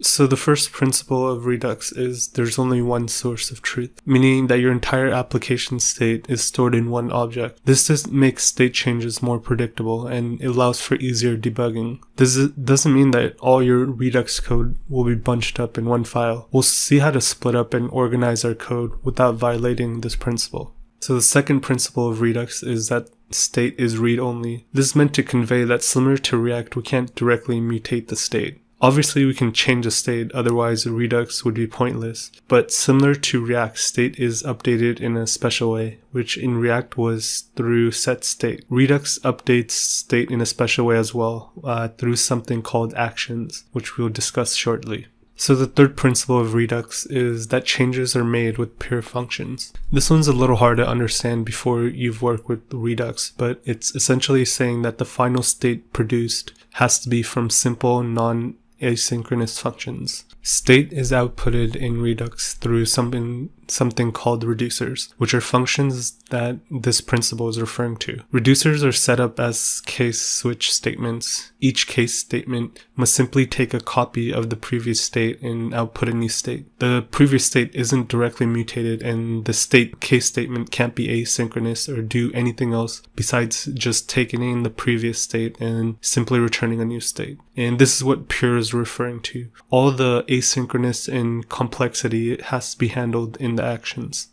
So the first principle of Redux is there's only one source of truth, meaning that your entire application state is stored in one object. This just makes state changes more predictable and it allows for easier debugging. This doesn't mean that all your Redux code will be bunched up in one file. We'll see how to split up and organize our code without violating this principle. So the second principle of Redux is that state is read-only. This is meant to convey that similar to React, we can't directly mutate the state. Obviously, we can change a state, otherwise Redux would be pointless. But similar to React, state is updated in a special way, which in React was through setState. Redux updates state in a special way as well, through something called actions, which we'll discuss shortly. So the third principle of Redux is that changes are made with pure functions. This one's a little hard to understand before you've worked with Redux, but it's essentially saying that the final state produced has to be from simple, non-asynchronous functions. State is outputted in Redux through something called reducers, which are functions that this principle is referring to. Reducers are set up as case switch statements. Each case statement must simply take a copy of the previous state and output a new state. The previous state isn't directly mutated, and the state case statement can't be asynchronous or do anything else besides just taking in the previous state and simply returning a new state. And this is what pure is referring to. All the asynchronous and complexity has to be handled in the actions.